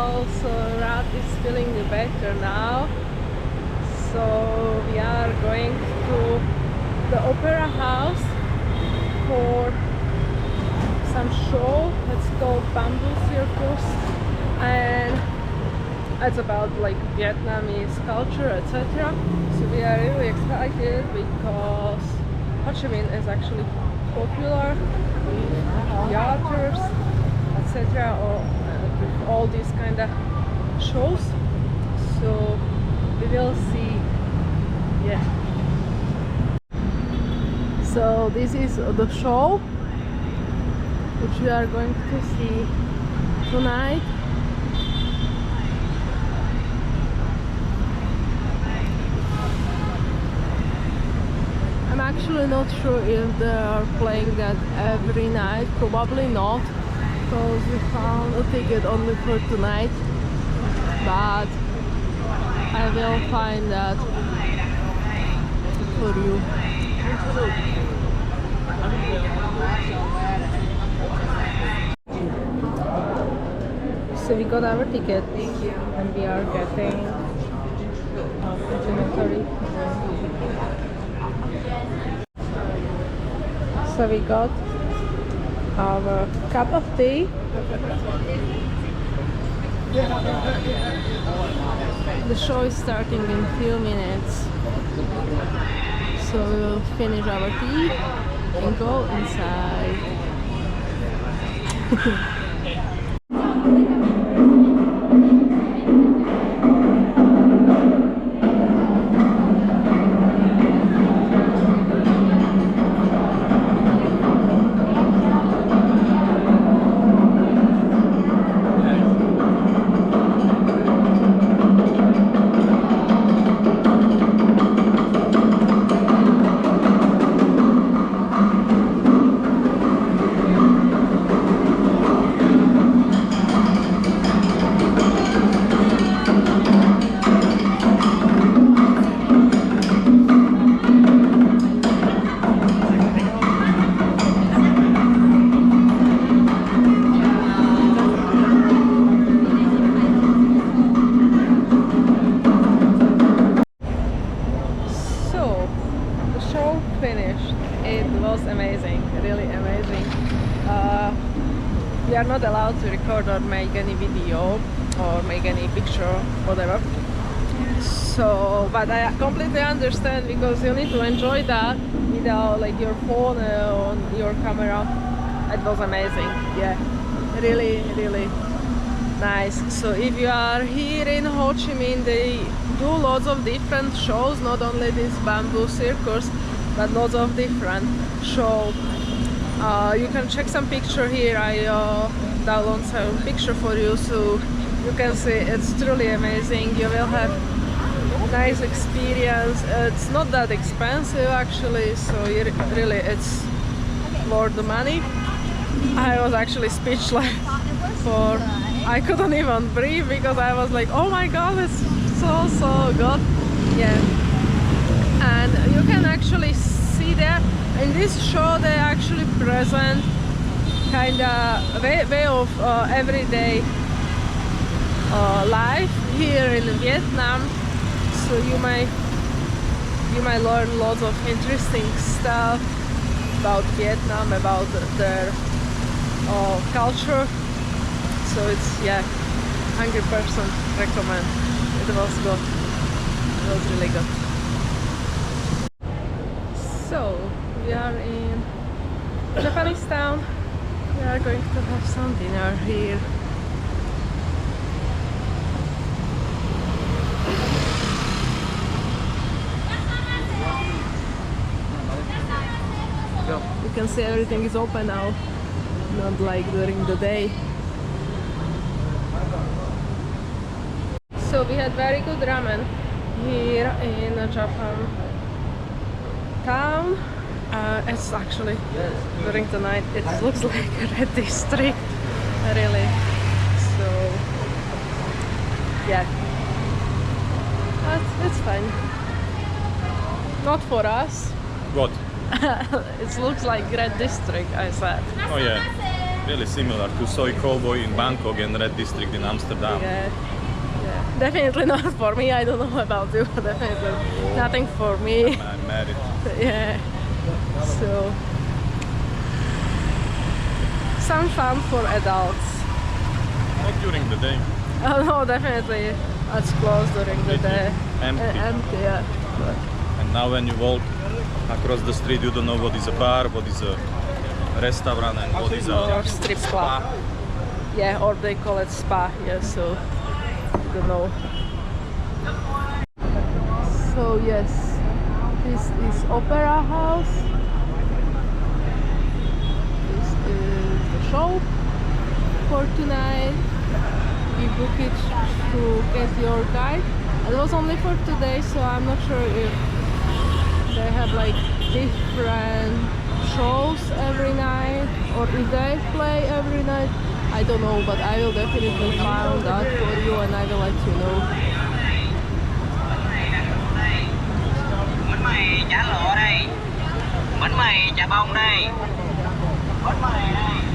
also Rat is feeling better now. So we are going to the opera house for some show. It's called Bamboo Circus, and it's about like Vietnamese culture, etc. So we are really excited because Ho Chi Minh is actually popular with theaters, etc. or with all these kind of shows. So we will see. Yeah. So this is the show which we are going to see tonight. I'm actually not sure if they are playing that every night. Probably not, because we found a ticket only for tonight. But I will find that for you. So we got our ticket and we are getting complimentary. So we got our cup of tea. The show is starting in a few minutes. So we will finish our tea and go inside. We are not allowed to record or make any video or make any picture, whatever. So, but I completely understand, because you need to enjoy that without like your phone on your camera. It was amazing, yeah, really, really nice. So if you are here in Ho Chi Minh, they do lots of different shows, not only this Bamboo Circus, but lots of different shows. You can check some picture here. I download some picture for you, so you can see it's truly amazing. You will have nice experience. It's not that expensive actually, so really it's worth the money. I was actually speechless for I couldn't even breathe, because I was like, oh my god, it's so good. Yeah, and you can actually see there in this show they actually present kind of way of everyday life here in Vietnam. So you might learn lots of interesting stuff about Vietnam, about their culture. So it's, yeah, 100% recommend. It was good. It was really good. So we are in Japanese town. We are going to have some dinner here. You can see everything is open now, not like during the day. So we had very good ramen here in Japan town. It's actually during the night it looks like a red district, really. So yeah, but it's fine. Not for us. What? It looks like red district, I said. Oh yeah. really similar to Soy Cowboy in Bangkok and Red District in Amsterdam. Yeah. Yeah. Definitely not for me. I don't know about you. Definitely nothing for me. I'm married. Yeah. So some fun for adults. Not during the day. Oh no, definitely it's closed during the day. Empty. Empty, yeah. But And now when you walk across the street, you don't know what is a bar, what is a restaurant, and what is or a strip club. Yeah, or they call it spa. Yeah, so I don't know. So yes, this is Opera House. This is the show for tonight. We book it to get your guide. It was only for today, so I'm not sure if they have like different shows every night or if they play every night. I don't know, but I will definitely find that for you and I will let you know. Bánh mì chả lụa đây, bánh mì chà bông đây, bánh mì đây.